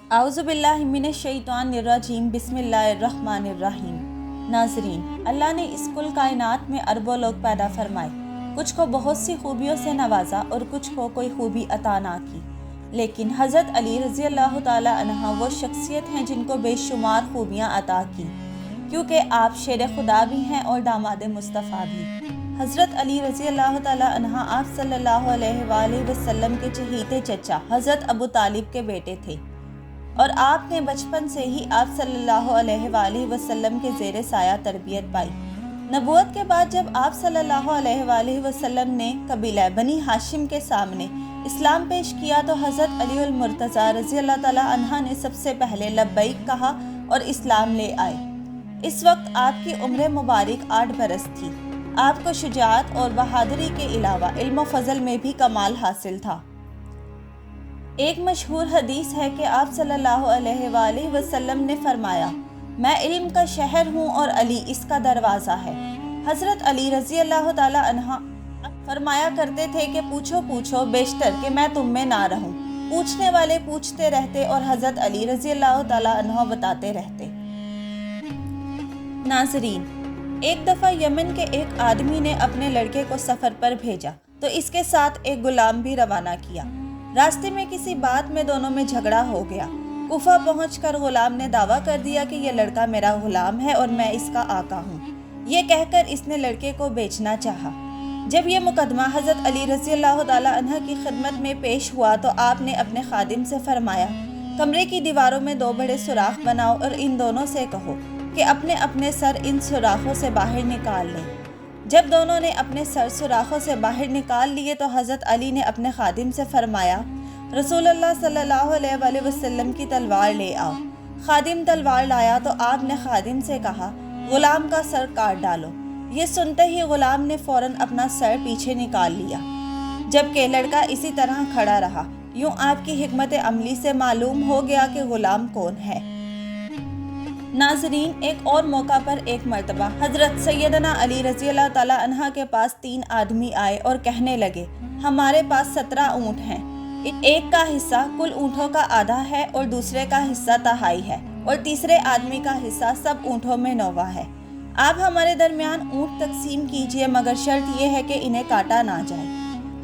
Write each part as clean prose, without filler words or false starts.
اعوذ باللہ من الشیطان الرجیم بسم اللہ الرحمن الرحیم۔ ناظرین، اللہ نے اس کل کائنات میں اربوں لوگ پیدا فرمائے، کچھ کو بہت سی خوبیوں سے نوازا اور کچھ کو کوئی خوبی عطا نہ کی، لیکن حضرت علی رضی اللہ تعالی عنہ وہ شخصیت ہیں جن کو بے شمار خوبیاں عطا کی، کیونکہ آپ شیر خدا بھی ہیں اور داماد مصطفیٰ بھی۔ حضرت علی رضی اللہ تعالی عنہ آپ صلی اللہ علیہ وآلہ وسلم کے چہیتے چچا حضرت ابو طالب کے بیٹے تھے، اور آپ نے بچپن سے ہی آپ صلی اللہ علیہ وآلہ وسلم کے زیر سایہ تربیت پائی۔ نبوت کے بعد جب آپ صلی اللہ علیہ وآلہ وسلم نے قبیلہ بنی ہاشم کے سامنے اسلام پیش کیا تو حضرت علی المرتضیٰ رضی اللہ تعالیٰ عنہ نے سب سے پہلے لبیک کہا اور اسلام لے آئے۔ اس وقت آپ کی عمر مبارک 8 برس تھی۔ آپ کو شجاعت اور بہادری کے علاوہ علم و فضل میں بھی کمال حاصل تھا۔ ایک مشہور حدیث ہے کہ آپ صلی اللہ علیہ وآلہ وسلم نے فرمایا، میں علم کا شہر ہوں اور علی اس کا دروازہ ہے۔ حضرت علی رضی اللہ تعالی عنہ فرمایا کرتے تھے کہ پوچھو پوچھو بیشتر کہ میں تم میں نہ رہوں۔ پوچھنے والے پوچھتے رہتے اور حضرت علی رضی اللہ تعالی عنہ بتاتے رہتے۔ ناظرین، ایک دفعہ یمن کے ایک آدمی نے اپنے لڑکے کو سفر پر بھیجا تو اس کے ساتھ ایک غلام بھی روانہ کیا۔ راستے میں کسی بات میں دونوں میں جھگڑا ہو گیا۔ کوفہ پہنچ کر غلام نے دعویٰ کر دیا کہ یہ لڑکا میرا غلام ہے اور میں اس کا آقا ہوں۔ یہ کہہ کر اس نے لڑکے کو بیچنا چاہا۔ جب یہ مقدمہ حضرت علی رضی اللہ تعالی عنہ کی خدمت میں پیش ہوا تو آپ نے اپنے خادم سے فرمایا، کمرے کی دیواروں میں 2 بڑے سوراخ بناؤ اور ان دونوں سے کہو کہ اپنے اپنے سر ان سوراخوں سے باہر نکال لیں۔ جب دونوں نے اپنے سر سوراخوں سے باہر نکال لیے تو حضرت علی نے اپنے خادم سے فرمایا، رسول اللہ صلی اللہ علیہ وآلہ وسلم کی تلوار لے آؤ۔ خادم تلوار لایا تو آپ نے خادم سے کہا، غلام کا سر کاٹ ڈالو۔ یہ سنتے ہی غلام نے فوراً اپنا سر پیچھے نکال لیا، جبکہ لڑکا اسی طرح کھڑا رہا۔ یوں آپ کی حکمت عملی سے معلوم ہو گیا کہ غلام کون ہے۔ ناظرین، ایک اور موقع پر ایک مرتبہ حضرت سیدنا علی رضی اللہ تعالیٰ عنہ کے پاس 3 آدمی آئے اور کہنے لگے، ہمارے پاس 17 اونٹ ہیں، ایک کا حصہ کل اونٹوں کا آدھا ہے اور دوسرے کا حصہ تہائی ہے اور تیسرے آدمی کا حصہ سب اونٹوں میں 9واں ہے۔ آپ ہمارے درمیان اونٹ تقسیم کیجئے، مگر شرط یہ ہے کہ انہیں کاٹا نہ جائے۔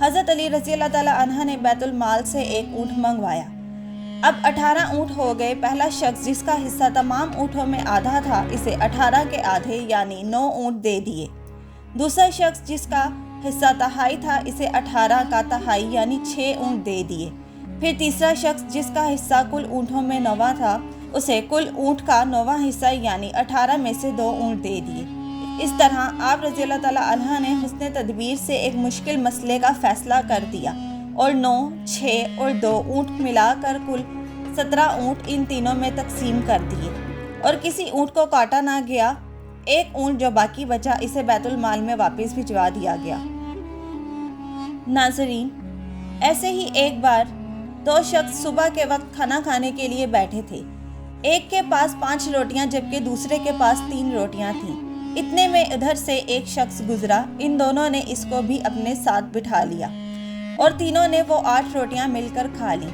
حضرت علی رضی اللہ تعالیٰ عنہ نے بیت المال سے ایک اونٹ منگوایا۔ اب 18 اونٹ ہو گئے۔ پہلا شخص جس کا حصہ تمام اونٹوں میں آدھا تھا، اسے 18 کے آدھے یعنی 9 اونٹ دے دیے۔ دوسرا شخص جس کا حصہ تہائی تھا، اسے 18 کا تہائی یعنی 6 اونٹ دے دیے۔ پھر تیسرا شخص جس کا حصہ کل اونٹوں میں 9واں تھا، اسے کل اونٹ کا 9واں حصہ یعنی 18 میں سے 2 اونٹ دے دیے۔ اس طرح آپ رضی اللہ تعالیٰ عنہ نے حسن تدبیر سے ایک مشکل مسئلے کا فیصلہ کر دیا اور 9، 6 اور 2 اونٹ ملا کر کل 17 اونٹ ان تینوں میں تقسیم کر دیے، اور کسی اونٹ کو کاٹا نہ گیا۔ ایک اونٹ جو باقی بچا اسے بیت المال میں واپس بھجوا دیا گیا۔ ناظرین، ایسے ہی ایک بار 2 شخص صبح کے وقت کھانا کھانے کے لیے بیٹھے تھے۔ ایک کے پاس 5 روٹیاں جبکہ دوسرے کے پاس 3 روٹیاں تھیں۔ اتنے میں ادھر سے ایک شخص گزرا، ان دونوں نے اس کو بھی اپنے ساتھ بٹھا لیا اور تینوں نے وہ 8 روٹیاں مل کر کھا لیں۔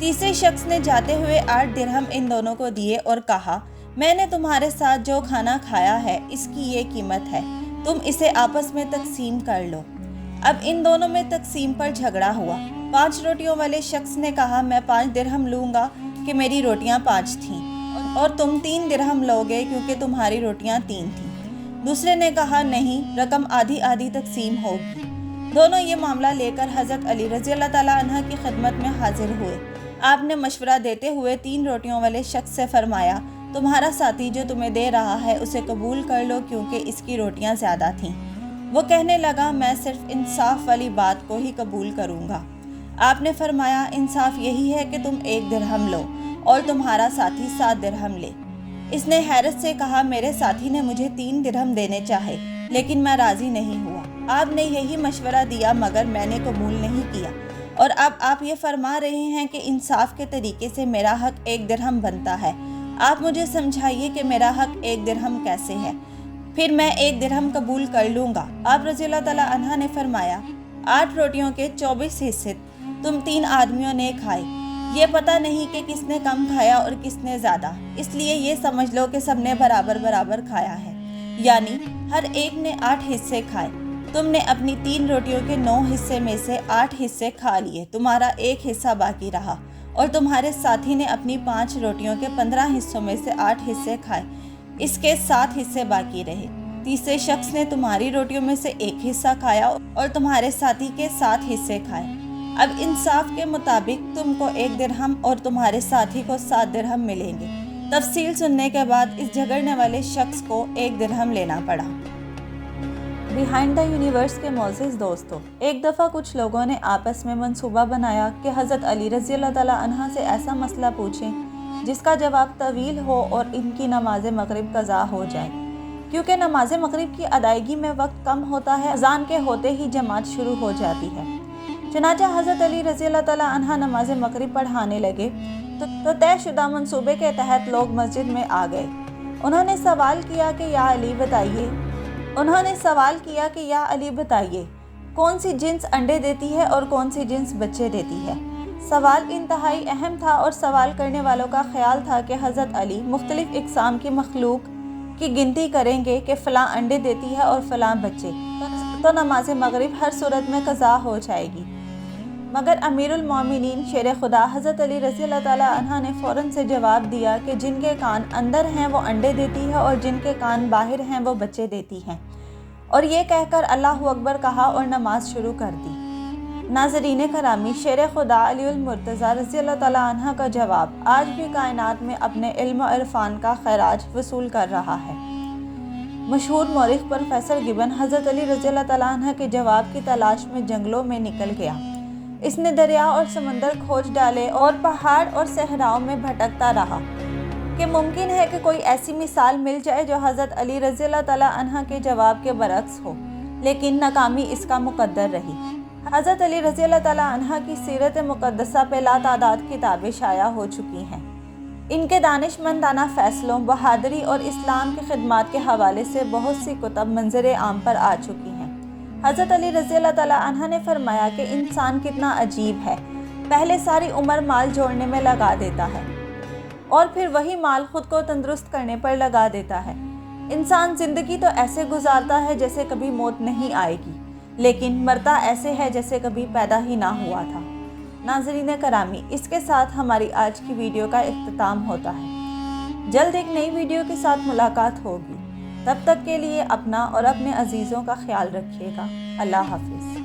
تیسرے شخص نے جاتے ہوئے 8 درہم ان دونوں کو دیے اور کہا، میں نے تمہارے ساتھ جو کھانا کھایا ہے اس کی یہ قیمت ہے، تم اسے آپس میں تقسیم کر لو۔ اب ان دونوں میں تقسیم پر جھگڑا ہوا۔ 5 روٹیوں والے شخص نے کہا، میں 5 درہم لوں گا کہ میری روٹیاں 5 تھیں، اور تم 3 درہم لوگے کیونکہ تمہاری روٹیاں 3 تھیں۔ دوسرے نے کہا، نہیں، رقم آدھی آدھی تقسیم ہوگی۔ دونوں یہ معاملہ لے کر حضرت علی رضی اللہ تعالیٰ عنہ کی خدمت میں حاضر ہوئے۔ آپ نے مشورہ دیتے ہوئے 3 روٹیوں والے شخص سے فرمایا، تمہارا ساتھی جو تمہیں دے رہا ہے اسے قبول کر لو کیونکہ اس کی روٹیاں زیادہ تھیں۔ وہ کہنے لگا، میں صرف انصاف والی بات کو ہی قبول کروں گا۔ آپ نے فرمایا، انصاف یہی ہے کہ تم 1 درہم لو اور تمہارا ساتھی 7 درہم لے۔ اس نے حیرت سے کہا، میرے ساتھی نے مجھے 3 درہم دینے چاہے لیکن میں راضی نہیں ہوا۔ آپ نے یہی مشورہ دیا مگر میں نے قبول نہیں کیا، اور اب آپ یہ فرما رہے ہیں کہ انصاف کے طریقے سے میرا حق 1 درہم بنتا ہے۔ آپ مجھے سمجھائیے کہ میرا حق 1 درہم کیسے ہے، پھر میں 1 درہم قبول کر لوں گا۔ آپ رضی اللہ تعالیٰ عنہ نے فرمایا، 8 روٹیوں کے 24 حصے تم 3 آدمیوں نے کھائے، یہ پتہ نہیں کہ کس نے کم کھایا اور کس نے زیادہ، اس لیے یہ سمجھ لو کہ سب نے برابر برابر کھایا ہے، یعنی ہر ایک نے 8 حصے کھائے۔ تم نے اپنی 3 روٹیوں کے 9 حصے میں سے 8 حصے کھا لیے، تمہارا 1 حصہ باقی رہا، اور تمہارے ساتھی نے اپنی 5 روٹیوں کے 15 حصوں میں سے 8 حصے کھائے، اس کے 7 حصے باقی رہے۔ تیسرے شخص نے تمہاری روٹیوں میں سے 1 حصہ کھایا اور تمہارے ساتھی کے 7 حصے کھائے۔ اب انصاف کے مطابق تم کو 1 درہم اور تمہارے ساتھی کو 7 درہم ملیں گے۔ تفصیل سننے کے بعد اس جھگڑنے والے شخص کو 1 درہم لینا پڑا۔ بیہائنڈ دا یونیورس کے معزز دوستو، ایک دفعہ کچھ لوگوں نے آپس میں منصوبہ بنایا کہ حضرت علی رضی اللہ تعالیٰ عنہ سے ایسا مسئلہ پوچھیں جس کا جواب طویل ہو اور ان کی نماز مغرب قضا ہو جائے، کیونکہ نماز مغرب کی ادائیگی میں وقت کم ہوتا ہے، اذان کے ہوتے ہی جماعت شروع ہو جاتی ہے۔ چنانچہ حضرت علی رضی اللہ تعالیٰ عنہ نماز مغرب پڑھانے لگے تو طے شدہ منصوبے کے تحت لوگ مسجد میں آ گئے۔ انہوں نے سوال کیا کہ یا علی بتائیے کون سی جنس انڈے دیتی ہے اور کون سی جنس بچے دیتی ہے۔ سوال انتہائی اہم تھا اور سوال کرنے والوں کا خیال تھا کہ حضرت علی مختلف اقسام کی مخلوق کی گنتی کریں گے کہ فلاں انڈے دیتی ہے اور فلاں بچے، تو نماز مغرب ہر صورت میں قضا ہو جائے گی۔ مگر امیر المومنین شیر خدا حضرت علی رضی اللہ تعالیٰ عنہ نے فوراً سے جواب دیا کہ جن کے کان اندر ہیں وہ انڈے دیتی ہے اور جن کے کان باہر ہیں وہ بچے دیتی ہیں، اور یہ کہہ کر اللہ اکبر کہا اور نماز شروع کر دی۔ ناظرین کرامی، شیر خدا علی المرتضیٰ رضی اللہ تعالیٰ عنہ کا جواب آج بھی کائنات میں اپنے علم و عرفان کا خراج وصول کر رہا ہے۔ مشہور مورخ پروفیسر گبن حضرت علی رضی اللہ تعالیٰ عنہ کے جواب کی تلاش میں جنگلوں میں نکل گیا۔ اس نے دریا اور سمندر کھوج ڈالے اور پہاڑ اور صحراؤں میں بھٹکتا رہا کہ ممکن ہے کہ کوئی ایسی مثال مل جائے جو حضرت علی رضی اللہ تعالیٰ عنہ کے جواب کے برعکس ہو، لیکن ناکامی اس کا مقدر رہی۔ حضرت علی رضی اللہ تعالیٰ عنہ کی سیرت مقدسہ پہ لاتعداد کتابیں شائع ہو چکی ہیں۔ ان کے دانش مندانہ فیصلوں، بہادری اور اسلام کی خدمات کے حوالے سے بہت سی کتب منظر عام پر آ چکی ہیں۔ حضرت علی رضی اللہ تعالیٰ عنہ نے فرمایا کہ انسان کتنا عجیب ہے، پہلے ساری عمر مال جوڑنے میں لگا دیتا ہے اور پھر وہی مال خود کو تندرست کرنے پر لگا دیتا ہے۔ انسان زندگی تو ایسے گزارتا ہے جیسے کبھی موت نہیں آئے گی، لیکن مرتا ایسے ہے جیسے کبھی پیدا ہی نہ ہوا تھا۔ ناظرین کرامی، اس کے ساتھ ہماری آج کی ویڈیو کا اختتام ہوتا ہے۔ جلد ایک نئی ویڈیو کے ساتھ ملاقات ہوگی، تب تک کے لیے اپنا اور اپنے عزیزوں کا خیال رکھیے گا۔ اللہ حافظ۔